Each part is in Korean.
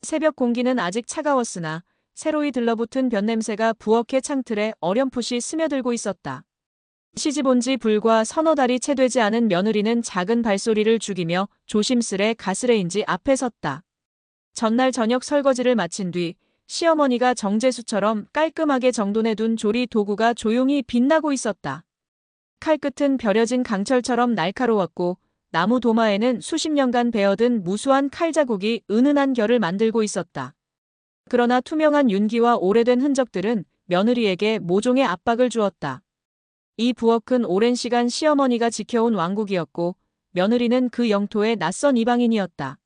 새벽 공기는 아직 차가웠으나 새로이 들러붙은 볕냄새가 부엌의 창틀에 어렴풋이 스며들고 있었다. 시집 온 지 불과 서너 달이 채 되지 않은 며느리는 작은 발소리를 죽이며 조심스레 가스레인지 앞에 섰다. 전날 저녁 설거지를 마친 뒤 시어머니가 정제수처럼 깔끔하게 정돈해둔 조리 도구가 조용히 빛나고 있었다. 칼끝은 벼려진 강철처럼 날카로웠고 나무 도마에는 수십 년간 베어든 무수한 칼자국이 은은한 결을 만들고 있었다. 그러나 투명한 윤기와 오래된 흔적들은 며느리에게 모종의 압박을 주었다. 이 부엌은 오랜 시간 시어머니가 지켜온 왕국이었고 며느리는 그 영토의 낯선 이방인이었다.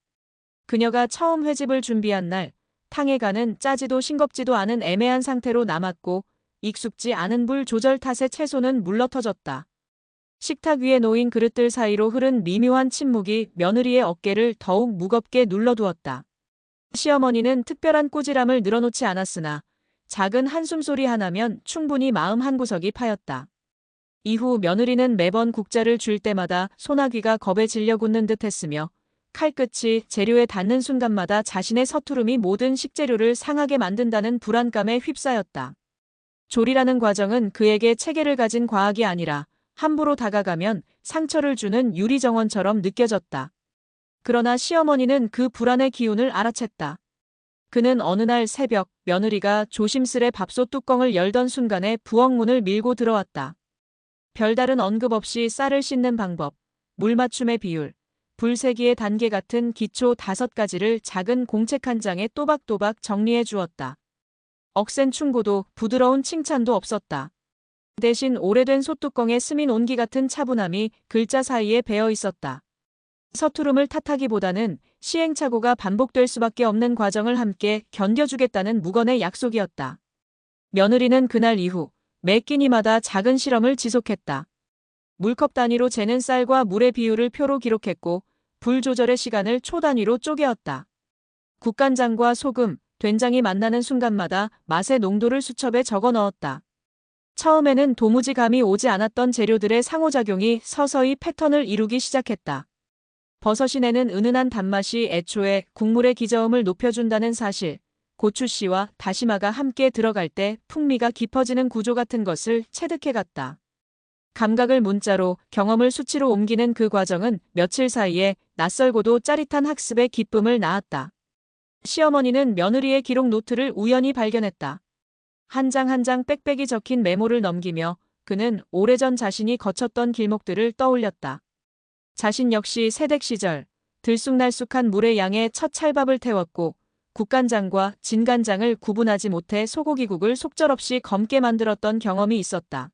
그녀가 처음 회집을 준비한 날 탕에 간은 짜지도 싱겁지도 않은 애매한 상태로 남았고 익숙지 않은 불 조절 탓에 채소는 물러터졌다. 식탁 위에 놓인 그릇들 사이로 흐른 미묘한 침묵이 며느리의 어깨를 더욱 무겁게 눌러두었다. 시어머니는 특별한 꾸지람을 늘어놓지 않았으나 작은 한숨소리 하나면 충분히 마음 한구석이 파였다. 이후 며느리는 매번 국자를 줄 때마다 소나귀가 겁에 질려 굳는 듯 했으며 칼끝이 재료에 닿는 순간마다 자신의 서투름이 모든 식재료를 상하게 만든다는 불안감에 휩싸였다. 조리라는 과정은 그에게 체계를 가진 과학이 아니라 함부로 다가가면 상처를 주는 유리정원처럼 느껴졌다. 그러나 시어머니는 그 불안의 기운을 알아챘다. 그는 어느 날 새벽 며느리가 조심스레 밥솥 뚜껑을 열던 순간에 부엌 문을 밀고 들어왔다. 별다른 언급 없이 쌀을 씻는 방법, 물 맞춤의 비율, 불세기의 단계 같은 기초 5가지를 작은 공책 한 장에 또박또박 정리해 주었다. 억센 충고도 부드러운 칭찬도 없었다. 대신 오래된 솥뚜껑에 스민 온기 같은 차분함이 글자 사이에 배어 있었다. 서투름을 탓하기보다는 시행착오가 반복될 수밖에 없는 과정을 함께 견뎌주겠다는 무건의 약속이었다. 며느리는 그날 이후 매 끼니마다 작은 실험을 지속했다. 물컵 단위로 재는 쌀과 물의 비율을 표로 기록했고 불 조절의 시간을 초 단위로 쪼개었다. 국간장과 소금, 된장이 만나는 순간마다 맛의 농도를 수첩에 적어 넣었다. 처음에는 도무지 감이 오지 않았던 재료들의 상호작용이 서서히 패턴을 이루기 시작했다. 버섯이 내는 은은한 단맛이 애초에 국물의 기저음을 높여준다는 사실, 고추씨와 다시마가 함께 들어갈 때 풍미가 깊어지는 구조 같은 것을 체득해갔다. 감각을 문자로, 경험을 수치로 옮기는 그 과정은 며칠 사이에 낯설고도 짜릿한 학습의 기쁨을 낳았다. 시어머니는 며느리의 기록 노트를 우연히 발견했다. 한 장 한 장 빽빽이 적힌 메모를 넘기며 그는 오래전 자신이 거쳤던 길목들을 떠올렸다. 자신 역시 새댁 시절 들쑥날쑥한 물의 양에 첫 찰밥을 태웠고 국간장과 진간장을 구분하지 못해 소고기국을 속절없이 검게 만들었던 경험이 있었다.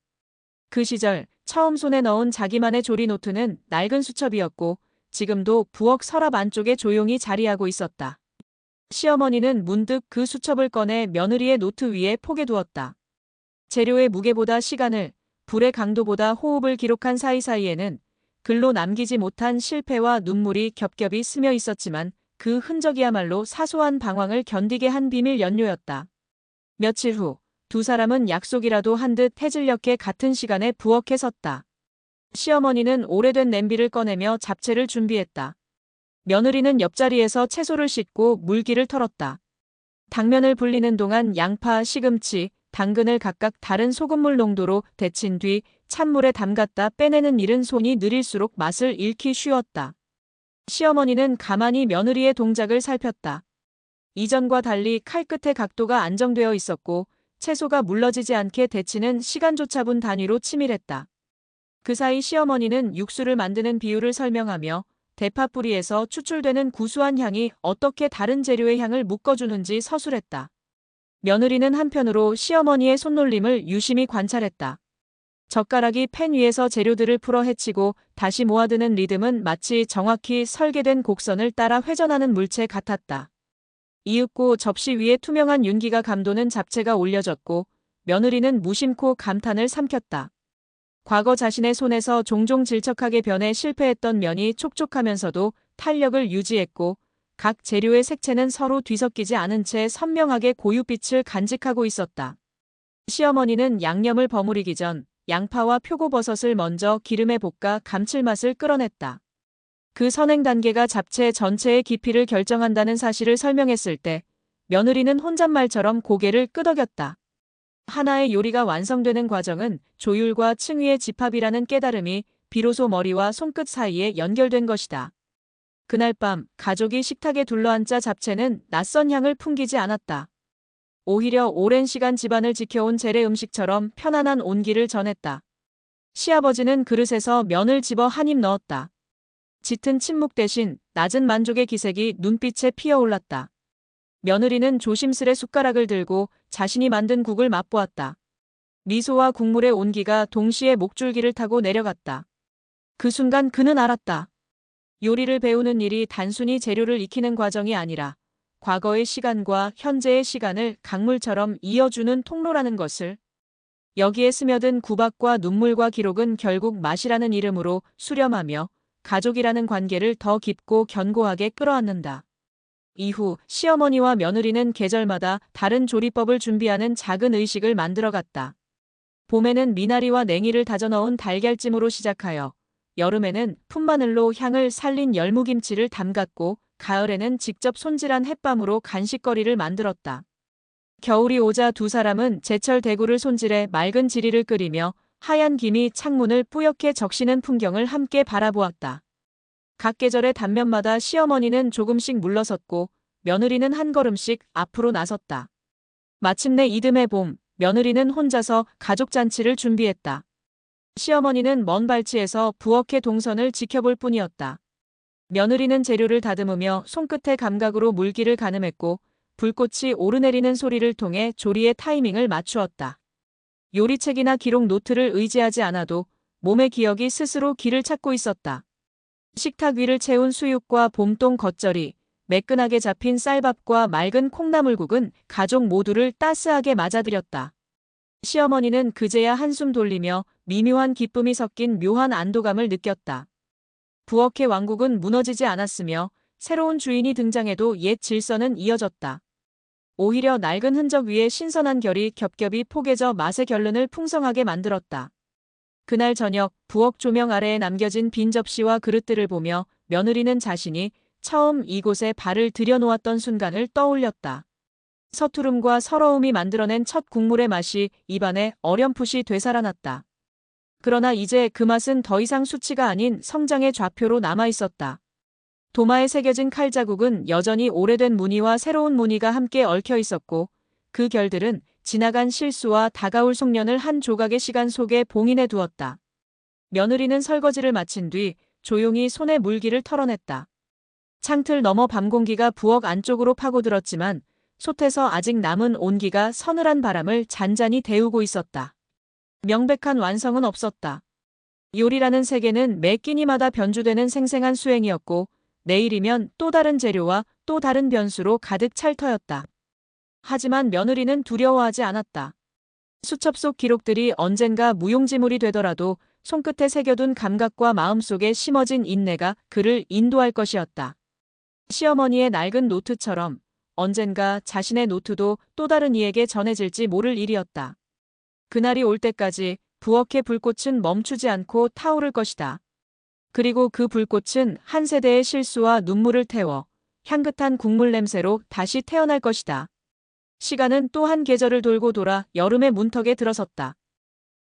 그 시절 처음 손에 넣은 자기만의 조리 노트는 낡은 수첩이었고 지금도 부엌 서랍 안쪽에 조용히 자리하고 있었다. 시어머니는 문득 그 수첩을 꺼내 며느리의 노트 위에 포개 두었다. 재료의 무게보다 시간을, 불의 강도보다 호흡을 기록한 사이사이에는 글로 남기지 못한 실패와 눈물이 겹겹이 스며 있었지만 그 흔적이야말로 사소한 방황을 견디게 한 비밀 연료였다. 며칠 후 두 사람은 약속이라도 한 듯 해질녘에 같은 시간에 부엌에 섰다. 시어머니는 오래된 냄비를 꺼내며 잡채를 준비했다. 며느리는 옆자리에서 채소를 씻고 물기를 털었다. 당면을 불리는 동안 양파, 시금치, 당근을 각각 다른 소금물 농도로 데친 뒤 찬물에 담갔다 빼내는 일은 손이 느릴수록 맛을 잃기 쉬웠다. 시어머니는 가만히 며느리의 동작을 살폈다. 이전과 달리 칼끝의 각도가 안정되어 있었고 채소가 물러지지 않게 데치는 시간조차분 단위로 치밀했다. 그 사이 시어머니는 육수를 만드는 비율을 설명하며 대파 뿌리에서 추출되는 구수한 향이 어떻게 다른 재료의 향을 묶어주는지 서술했다. 며느리는 한편으로 시어머니의 손놀림을 유심히 관찰했다. 젓가락이 팬 위에서 재료들을 풀어 헤치고 다시 모아드는 리듬은 마치 정확히 설계된 곡선을 따라 회전하는 물체 같았다. 이윽고 접시 위에 투명한 윤기가 감도는 잡채가 올려졌고 며느리는 무심코 감탄을 삼켰다. 과거 자신의 손에서 종종 질척하게 변해 실패했던 면이 촉촉하면서도 탄력을 유지했고 각 재료의 색채는 서로 뒤섞이지 않은 채 선명하게 고유빛을 간직하고 있었다. 시어머니는 양념을 버무리기 전 양파와 표고버섯을 먼저 기름에 볶아 감칠맛을 끌어냈다. 그 선행 단계가 잡채 전체의 깊이를 결정한다는 사실을 설명했을 때 며느리는 혼잣말처럼 고개를 끄덕였다. 하나의 요리가 완성되는 과정은 조율과 층위의 집합이라는 깨달음이 비로소 머리와 손끝 사이에 연결된 것이다. 그날 밤 가족이 식탁에 둘러앉자 잡채는 낯선 향을 풍기지 않았다. 오히려 오랜 시간 집안을 지켜온 재래 음식처럼 편안한 온기를 전했다. 시아버지는 그릇에서 면을 집어 한 입 넣었다. 짙은 침묵 대신 낮은 만족의 기색이 눈빛에 피어올랐다. 며느리는 조심스레 숟가락을 들고 자신이 만든 국을 맛보았다. 미소와 국물의 온기가 동시에 목줄기를 타고 내려갔다. 그 순간 그는 알았다. 요리를 배우는 일이 단순히 재료를 익히는 과정이 아니라 과거의 시간과 현재의 시간을 강물처럼 이어주는 통로라는 것을. 여기에 스며든 구박과 눈물과 기록은 결국 맛이라는 이름으로 수렴하며 가족이라는 관계를 더 깊고 견고하게 끌어안는다. 이후 시어머니와 며느리는 계절마다 다른 조리법을 준비하는 작은 의식을 만들어갔다. 봄에는 미나리와 냉이를 다져 넣은 달걀찜으로 시작하여 여름에는 풋마늘로 향을 살린 열무김치를 담갔고 가을에는 직접 손질한 햇밤으로 간식거리를 만들었다. 겨울이 오자 두 사람은 제철 대구를 손질해 맑은 지리를 끓이며 하얀 김이 창문을 뿌옇게 적시는 풍경을 함께 바라보았다. 각 계절의 단면마다 시어머니는 조금씩 물러섰고 며느리는 한 걸음씩 앞으로 나섰다. 마침내 이듬해 봄, 며느리는 혼자서 가족잔치를 준비했다. 시어머니는 먼 발치에서 부엌의 동선을 지켜볼 뿐이었다. 며느리는 재료를 다듬으며 손끝의 감각으로 물기를 가늠했고 불꽃이 오르내리는 소리를 통해 조리의 타이밍을 맞추었다. 요리책이나 기록 노트를 의지하지 않아도 몸의 기억이 스스로 길을 찾고 있었다. 식탁 위를 채운 수육과 봄동 겉절이, 매끈하게 잡힌 쌀밥과 맑은 콩나물국은 가족 모두를 따스하게 맞아들였다. 시어머니는 그제야 한숨 돌리며 미묘한 기쁨이 섞인 묘한 안도감을 느꼈다. 부엌의 왕국은 무너지지 않았으며 새로운 주인이 등장해도 옛 질서는 이어졌다. 오히려 낡은 흔적 위에 신선한 결이 겹겹이 포개져 맛의 결론을 풍성하게 만들었다. 그날 저녁 부엌 조명 아래에 남겨진 빈 접시와 그릇들을 보며 며느리는 자신이 처음 이곳에 발을 들여놓았던 순간을 떠올렸다. 서투름과 서러움이 만들어낸 첫 국물의 맛이 입안에 어렴풋이 되살아났다. 그러나 이제 그 맛은 더 이상 수치가 아닌 성장의 좌표로 남아있었다. 도마에 새겨진 칼자국은 여전히 오래된 무늬와 새로운 무늬가 함께 얽혀 있었고 그 결들은 지나간 실수와 다가올 속년을 한 조각의 시간 속에 봉인해 두었다. 며느리는 설거지를 마친 뒤 조용히 손에 물기를 털어냈다. 창틀 너머 밤 공기가 부엌 안쪽으로 파고들었지만 솥에서 아직 남은 온기가 서늘한 바람을 잔잔히 데우고 있었다. 명백한 완성은 없었다. 요리라는 세계는 매 끼니마다 변주되는 생생한 수행이었고 내일이면 또 다른 재료와 또 다른 변수로 가득 찰 터였다. 하지만 며느리는 두려워하지 않았다. 수첩 속 기록들이 언젠가 무용지물이 되더라도 손끝에 새겨둔 감각과 마음속에 심어진 인내가 그를 인도할 것이었다. 시어머니의 낡은 노트처럼 언젠가 자신의 노트도 또 다른 이에게 전해질지 모를 일이었다. 그날이 올 때까지 부엌의 불꽃은 멈추지 않고 타오를 것이다. 그리고 그 불꽃은 한 세대의 실수와 눈물을 태워 향긋한 국물 냄새로 다시 태어날 것이다. 시간은 또 한 계절을 돌고 돌아 여름의 문턱에 들어섰다.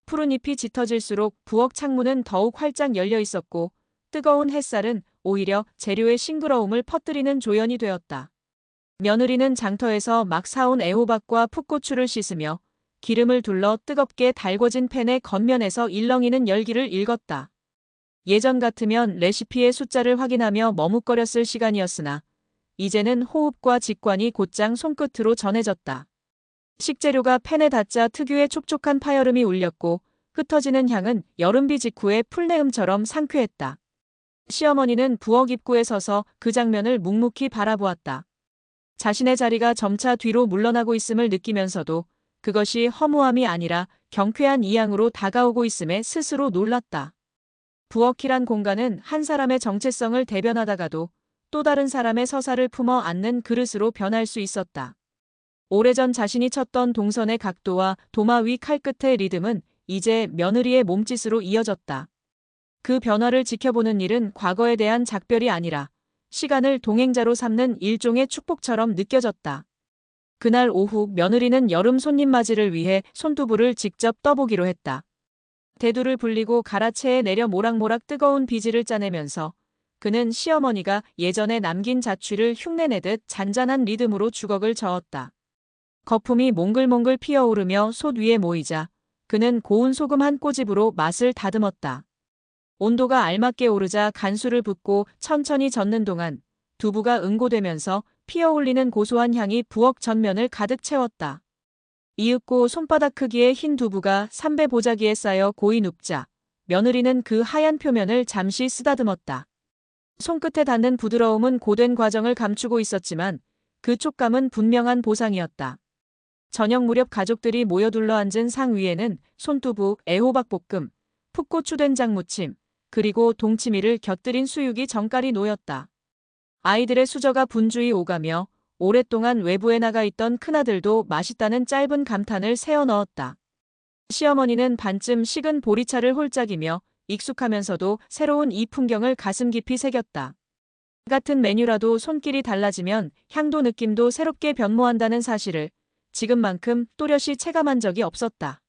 푸른 잎이 짙어질수록 부엌 창문은 더욱 활짝 열려 있었고 뜨거운 햇살은 오히려 재료의 싱그러움을 퍼뜨리는 조연이 되었다. 며느리는 장터에서 막 사온 애호박과 풋고추를 씻으며 기름을 둘러 뜨겁게 달궈진 팬의 겉면에서 일렁이는 열기를 읽었다. 예전 같으면 레시피의 숫자를 확인하며 머뭇거렸을 시간이었으나 이제는 호흡과 직관이 곧장 손끝으로 전해졌다. 식재료가 팬에 닿자 특유의 촉촉한 파열음이 울렸고 흩어지는 향은 여름비 직후의 풀내음처럼 상쾌했다. 시어머니는 부엌 입구에 서서 그 장면을 묵묵히 바라보았다. 자신의 자리가 점차 뒤로 물러나고 있음을 느끼면서도 그것이 허무함이 아니라 경쾌한 이양으로 다가오고 있음에 스스로 놀랐다. 부엌이란 공간은 한 사람의 정체성을 대변하다가도 또 다른 사람의 서사를 품어 안는 그릇으로 변할 수 있었다. 오래전 자신이 쳤던 동선의 각도와 도마 위 칼끝의 리듬은 이제 며느리의 몸짓으로 이어졌다. 그 변화를 지켜보는 일은 과거에 대한 작별이 아니라 시간을 동행자로 삼는 일종의 축복처럼 느껴졌다. 그날 오후 며느리는 여름 손님 맞이를 위해 손두부를 직접 떠보기로 했다. 대두를 불리고 가라체에 내려 모락모락 뜨거운 비지를 짜내면서 그는 시어머니가 예전에 남긴 자취를 흉내내듯 잔잔한 리듬으로 주걱을 저었다. 거품이 몽글몽글 피어오르며 솥 위에 모이자 그는 고운 소금 한 꼬집으로 맛을 다듬었다. 온도가 알맞게 오르자 간수를 붓고 천천히 젓는 동안 두부가 응고되면서 피어올리는 고소한 향이 부엌 전면을 가득 채웠다. 이윽고 손바닥 크기의 흰 두부가 삼배 보자기에 쌓여 고이 눕자 며느리는 그 하얀 표면을 잠시 쓰다듬었다. 손끝에 닿는 부드러움은 고된 과정을 감추고 있었지만 그 촉감은 분명한 보상이었다. 저녁 무렵 가족들이 모여 둘러앉은 상 위에는 손두부, 애호박볶음, 풋고추 된장무침, 그리고 동치미를 곁들인 수육이 정갈이 놓였다. 아이들의 수저가 분주히 오가며 오랫동안 외부에 나가 있던 큰아들도 맛있다는 짧은 감탄을 새어 넣었다. 시어머니는 반쯤 식은 보리차를 홀짝이며 익숙하면서도 새로운 이 풍경을 가슴 깊이 새겼다. 같은 메뉴라도 손길이 달라지면 향도 느낌도 새롭게 변모한다는 사실을 지금만큼 또렷이 체감한 적이 없었다.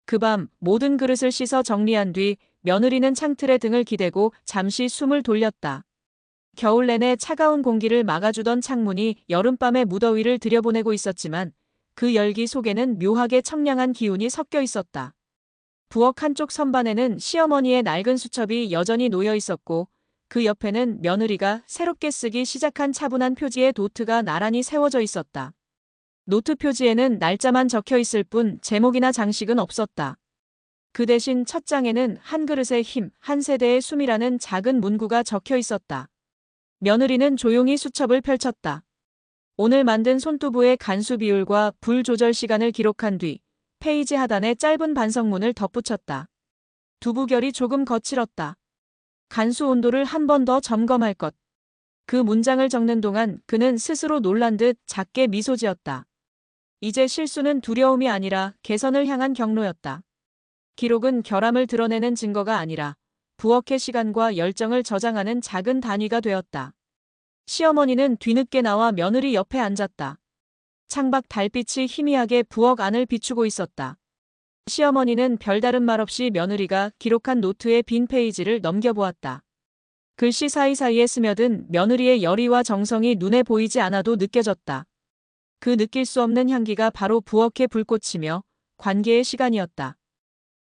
그 밤 모든 그릇을 씻어 정리한 뒤 며느리는 창틀에 등을 기대고 잠시 숨을 돌렸다. 겨울 내내 차가운 공기를 막아주던 창문이 여름밤의 무더위를 들여보내고 있었지만 그 열기 속에는 묘하게 청량한 기운이 섞여 있었다. 부엌 한쪽 선반에는 시어머니의 낡은 수첩이 여전히 놓여 있었고 그 옆에는 며느리가 새롭게 쓰기 시작한 차분한 표지의 노트가 나란히 세워져 있었다. 노트 표지에는 날짜만 적혀 있을 뿐 제목이나 장식은 없었다. 그 대신 첫 장에는 한 그릇의 힘, 한 세대의 숨이라는 작은 문구가 적혀 있었다. 며느리는 조용히 수첩을 펼쳤다. 오늘 만든 손두부의 간수 비율과 불 조절 시간을 기록한 뒤 페이지 하단에 짧은 반성문을 덧붙였다. 두부결이 조금 거칠었다. 간수 온도를 한 번 더 점검할 것. 그 문장을 적는 동안 그는 스스로 놀란 듯 작게 미소 지었다. 이제 실수는 두려움이 아니라 개선을 향한 경로였다. 기록은 결함을 드러내는 증거가 아니라 부엌의 시간과 열정을 저장하는 작은 단위가 되었다. 시어머니는 뒤늦게 나와 며느리 옆에 앉았다. 창밖 달빛이 희미하게 부엌 안을 비추고 있었다. 시어머니는 별다른 말 없이 며느리가 기록한 노트의 빈 페이지를 넘겨보았다. 글씨 사이사이에 스며든 며느리의 열의와 정성이 눈에 보이지 않아도 느껴졌다. 그 느낄 수 없는 향기가 바로 부엌의 불꽃이며 관계의 시간이었다.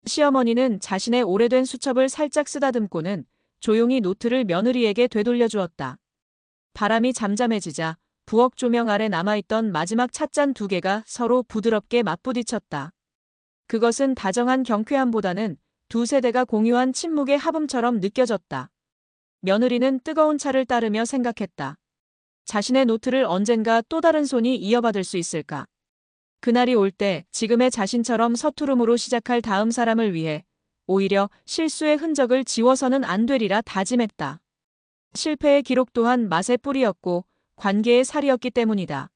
시어머니는 자신의 오래된 수첩을 살짝 쓰다듬고는 조용히 노트를 며느리에게 되돌려 주었다. 바람이 잠잠해지자 부엌 조명 아래 남아있던 마지막 찻잔 두 개가 서로 부드럽게 맞부딪혔다. 그것은 다정한 경쾌함보다는 두 세대가 공유한 침묵의 합음처럼 느껴졌다. 며느리는 뜨거운 차를 따르며 생각했다. 자신의 노트를 언젠가 또 다른 손이 이어받을 수 있을까? 그날이 올 때 지금의 자신처럼 서투름으로 시작할 다음 사람을 위해 오히려 실수의 흔적을 지워서는 안 되리라 다짐했다. 실패의 기록 또한 맛의 뿌리였고 관계의 살이었기 때문이다.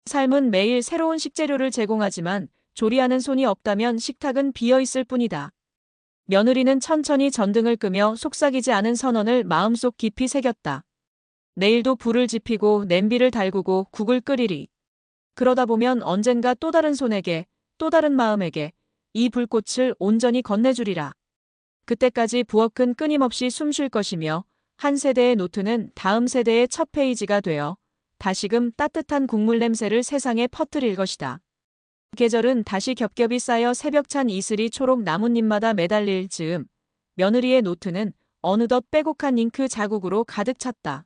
삶은 매일 새로운 식재료를 제공하지만 조리하는 손이 없다면 식탁은 비어있을 뿐이다. 며느리는 천천히 전등을 끄며 속삭이지 않은 선언을 마음속 깊이 새겼다. 내일도 불을 지피고 냄비를 달구고 국을 끓이리. 그러다 보면 언젠가 또 다른 손에게, 또 다른 마음에게 이 불꽃을 온전히 건네주리라. 그때까지 부엌은 끊임없이 숨 쉴 것이며 한 세대의 노트는 다음 세대의 첫 페이지가 되어 다시금 따뜻한 국물 냄새를 세상에 퍼뜨릴 것이다. 계절은 다시 겹겹이 쌓여 새벽찬 이슬이 초록 나뭇잎마다 매달릴 즈음 며느리의 노트는 어느덧 빼곡한 잉크 자국으로 가득 찼다.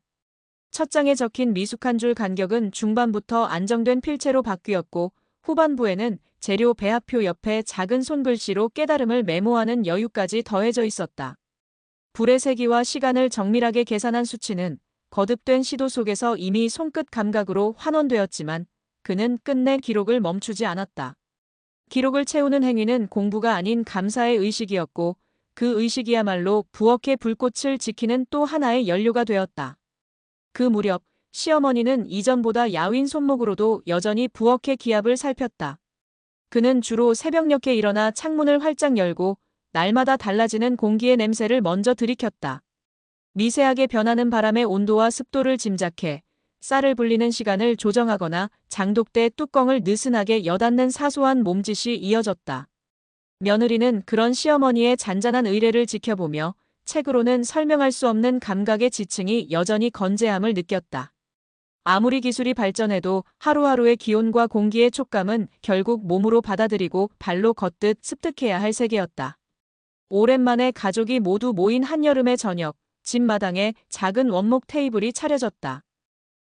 첫 장에 적힌 미숙한 줄 간격은 중반부터 안정된 필체로 바뀌었고 후반부에는 재료 배합표 옆에 작은 손글씨로 깨달음을 메모하는 여유까지 더해져 있었다. 불의 세기와 시간을 정밀하게 계산한 수치는 거듭된 시도 속에서 이미 손끝 감각으로 환원되었지만 그는 끝내 기록을 멈추지 않았다. 기록을 채우는 행위는 공부가 아닌 감사의 의식이었고 그 의식이야말로 부엌의 불꽃을 지키는 또 하나의 연료가 되었다. 그 무렵 시어머니는 이전보다 야윈 손목으로도 여전히 부엌의 기압을 살폈다. 그는 주로 새벽녘에 일어나 창문을 활짝 열고 날마다 달라지는 공기의 냄새를 먼저 들이켰다. 미세하게 변하는 바람의 온도와 습도를 짐작해 쌀을 불리는 시간을 조정하거나 장독대 뚜껑을 느슨하게 여닫는 사소한 몸짓이 이어졌다. 며느리는 그런 시어머니의 잔잔한 의례를 지켜보며 책으로는 설명할 수 없는 감각의 지층이 여전히 건재함을 느꼈다. 아무리 기술이 발전해도 하루하루의 기온과 공기의 촉감은 결국 몸으로 받아들이고 발로 걷듯 습득해야 할 세계였다. 오랜만에 가족이 모두 모인 한여름의 저녁, 집 마당에 작은 원목 테이블이 차려졌다.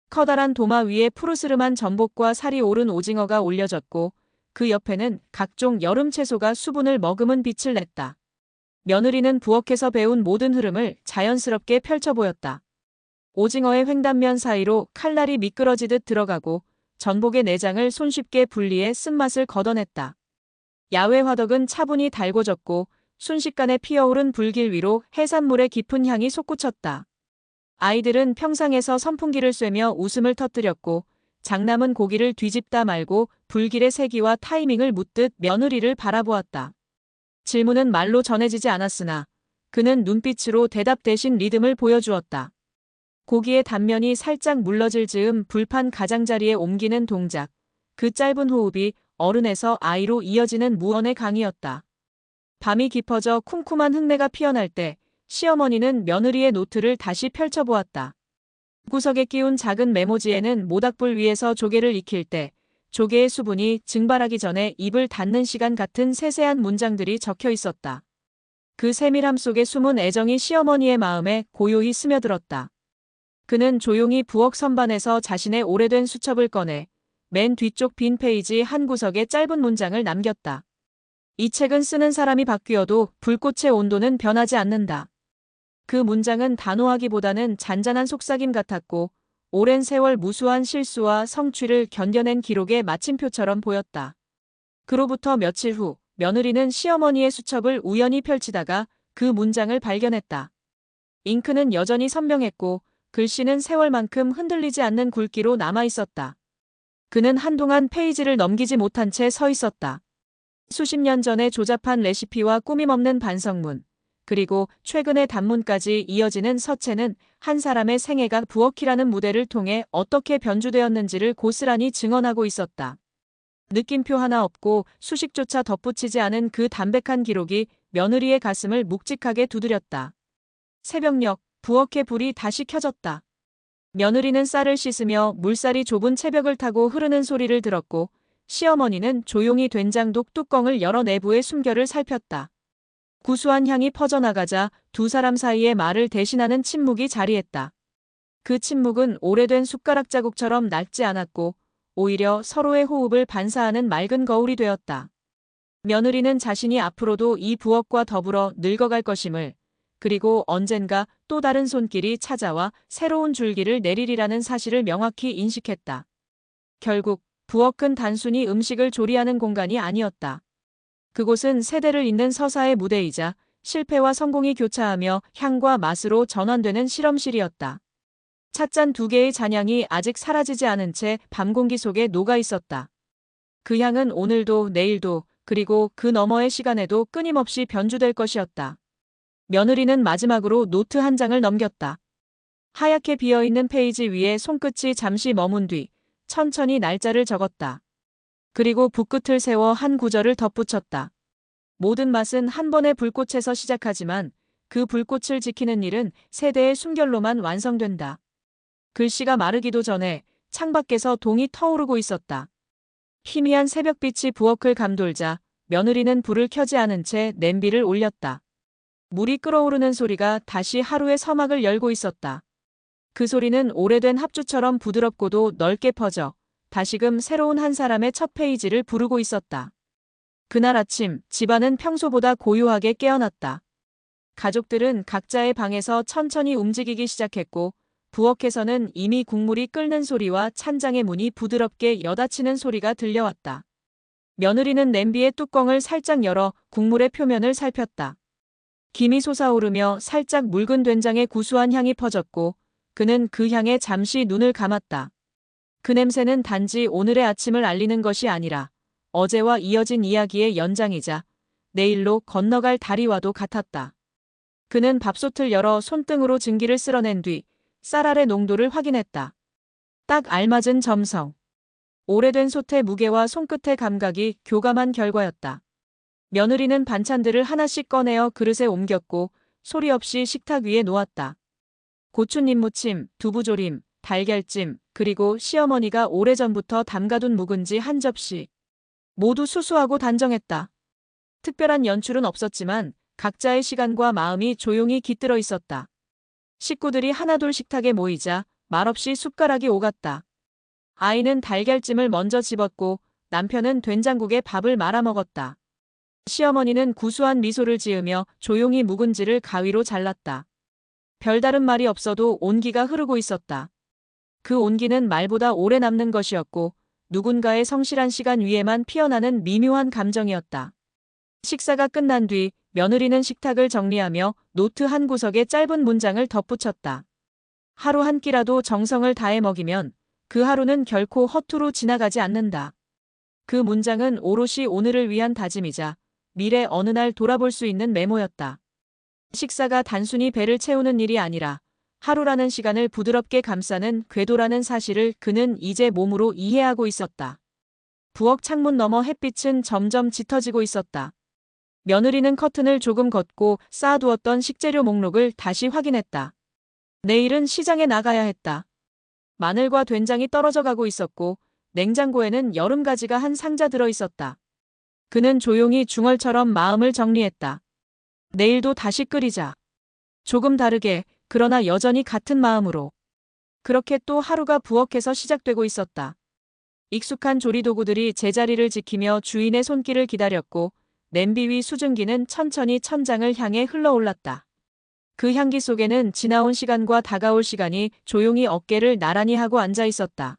커다란 도마 위에 푸르스름한 전복과 살이 오른 오징어가 올려졌고 그 옆에는 각종 여름 채소가 수분을 머금은 빛을 냈다. 며느리는 부엌에서 배운 모든 흐름을 자연스럽게 펼쳐 보였다. 오징어의 횡단면 사이로 칼날이 미끄러지듯 들어가고 전복의 내장을 손쉽게 분리해 쓴맛을 걷어냈다. 야외 화덕은 차분히 달궈졌고 순식간에 피어오른 불길 위로 해산물의 깊은 향이 솟구쳤다. 아이들은 평상에서 선풍기를 쐬며 웃음을 터뜨렸고 장남은 고기를 뒤집다 말고 불길의 세기와 타이밍을 묻듯 며느리를 바라보았다. 질문은 말로 전해지지 않았으나 그는 눈빛으로 대답 대신 리듬을 보여주었다. 고기의 단면이 살짝 물러질 즈음 불판 가장자리에 옮기는 동작, 그 짧은 호흡이 어른에서 아이로 이어지는 무언의 강이었다. 밤이 깊어져 쿰쿰한 흙내가 피어날 때 시어머니는 며느리의 노트를 다시 펼쳐보았다. 구석에 끼운 작은 메모지에는 모닥불 위에서 조개를 익힐 때 조개의 수분이 증발하기 전에 입을 닫는 시간 같은 세세한 문장들이 적혀 있었다. 그 세밀함 속에 숨은 애정이 시어머니의 마음에 고요히 스며들었다. 그는 조용히 부엌 선반에서 자신의 오래된 수첩을 꺼내 맨 뒤쪽 빈 페이지 한 구석에 짧은 문장을 남겼다. 이 책은 쓰는 사람이 바뀌어도 불꽃의 온도는 변하지 않는다. 그 문장은 단호하기보다는 잔잔한 속삭임 같았고 오랜 세월 무수한 실수와 성취를 견뎌낸 기록의 마침표처럼 보였다. 그로부터 며칠 후 며느리는 시어머니의 수첩을 우연히 펼치다가 그 문장을 발견했다. 잉크는 여전히 선명했고 글씨는 세월만큼 흔들리지 않는 굵기로 남아있었다. 그는 한동안 페이지를 넘기지 못한 채 서 있었다. 수십 년 전에 조잡한 레시피와 꾸밈없는 반성문, 그리고 최근의 단문까지 이어지는 서체는 한 사람의 생애가 부엌이라는 무대를 통해 어떻게 변주되었는지를 고스란히 증언하고 있었다. 느낌표 하나 없고 수식조차 덧붙이지 않은 그 담백한 기록이 며느리의 가슴을 묵직하게 두드렸다. 새벽녘, 부엌의 불이 다시 켜졌다. 며느리는 쌀을 씻으며 물살이 좁은 채벽을 타고 흐르는 소리를 들었고 시어머니는 조용히 된장독 뚜껑을 열어 내부의 숨결을 살폈다. 구수한 향이 퍼져나가자 두 사람 사이의 말을 대신하는 침묵이 자리했다. 그 침묵은 오래된 숟가락 자국처럼 낡지 않았고 오히려 서로의 호흡을 반사하는 맑은 거울이 되었다. 며느리는 자신이 앞으로도 이 부엌과 더불어 늙어갈 것임을, 그리고 언젠가 또 다른 손길이 찾아와 새로운 줄기를 내리리라는 사실을 명확히 인식했다. 결국 부엌은 단순히 음식을 조리하는 공간이 아니었다. 그곳은 세대를 잇는 서사의 무대이자 실패와 성공이 교차하며 향과 맛으로 전환되는 실험실이었다. 찻잔 두 개의 잔향이 아직 사라지지 않은 채 밤공기 속에 녹아 있었다. 그 향은 오늘도 내일도 그리고 그 너머의 시간에도 끊임없이 변주될 것이었다. 며느리는 마지막으로 노트 한 장을 넘겼다. 하얗게 비어있는 페이지 위에 손끝이 잠시 머문 뒤 천천히 날짜를 적었다. 그리고 붓끝을 세워 한 구절을 덧붙였다. 모든 맛은 한 번의 불꽃에서 시작하지만 그 불꽃을 지키는 일은 세대의 숨결로만 완성된다. 글씨가 마르기도 전에 창밖에서 동이 터오르고 있었다. 희미한 새벽빛이 부엌을 감돌자 며느리는 불을 켜지 않은 채 냄비를 올렸다. 물이 끓어오르는 소리가 다시 하루의 서막을 열고 있었다. 그 소리는 오래된 합주처럼 부드럽고도 넓게 퍼져 다시금 새로운 한 사람의 첫 페이지를 부르고 있었다. 그날 아침 집안은 평소보다 고요하게 깨어났다. 가족들은 각자의 방에서 천천히 움직이기 시작했고 부엌에서는 이미 국물이 끓는 소리와 찬장의 문이 부드럽게 여닫히는 소리가 들려왔다. 며느리는 냄비의 뚜껑을 살짝 열어 국물의 표면을 살폈다. 김이 솟아오르며 살짝 묽은 된장의 구수한 향이 퍼졌고 그는 그 향에 잠시 눈을 감았다. 그 냄새는 단지 오늘의 아침을 알리는 것이 아니라 어제와 이어진 이야기의 연장이자 내일로 건너갈 다리와도 같았다. 그는 밥솥을 열어 손등으로 증기를 쓸어낸 뒤 쌀알의 농도를 확인했다. 딱 알맞은 점성. 오래된 솥의 무게와 손끝의 감각이 교감한 결과였다. 며느리는 반찬들을 하나씩 꺼내어 그릇에 옮겼고 소리 없이 식탁 위에 놓았다. 고추잎 무침, 두부조림, 달걀찜, 그리고 시어머니가 오래전부터 담가둔 묵은지 한 접시. 모두 수수하고 단정했다. 특별한 연출은 없었지만 각자의 시간과 마음이 조용히 깃들어 있었다. 식구들이 하나둘 식탁에 모이자 말없이 숟가락이 오갔다. 아이는 달걀찜을 먼저 집었고 남편은 된장국에 밥을 말아 먹었다. 시어머니는 구수한 미소를 지으며 조용히 묵은지를 가위로 잘랐다. 별다른 말이 없어도 온기가 흐르고 있었다. 그 온기는 말보다 오래 남는 것이었고 누군가의 성실한 시간 위에만 피어나는 미묘한 감정이었다. 식사가 끝난 뒤 며느리는 식탁을 정리하며 노트 한 구석에 짧은 문장을 덧붙였다. 하루 한 끼라도 정성을 다해 먹이면 그 하루는 결코 허투루 지나가지 않는다. 그 문장은 오롯이 오늘을 위한 다짐이자 미래 어느 날 돌아볼 수 있는 메모였다. 식사가 단순히 배를 채우는 일이 아니라 하루라는 시간을 부드럽게 감싸는 궤도라는 사실을 그는 이제 몸으로 이해하고 있었다. 부엌 창문 너머 햇빛은 점점 짙어지고 있었다. 며느리는 커튼을 조금 걷고 쌓아두었던 식재료 목록을 다시 확인했다. 내일은 시장에 나가야 했다. 마늘과 된장이 떨어져 가고 있었고 냉장고에는 여름가지가 한 상자 들어 있었다. 그는 조용히 중얼처럼 마음을 정리했다. 내일도 다시 끓이자. 조금 다르게, 그러나 여전히 같은 마음으로. 그렇게 또 하루가 부엌에서 시작되고 있었다. 익숙한 조리도구들이 제자리를 지키며 주인의 손길을 기다렸고 냄비 위 수증기는 천천히 천장을 향해 흘러올랐다. 그 향기 속에는 지나온 시간과 다가올 시간이 조용히 어깨를 나란히 하고 앉아 있었다.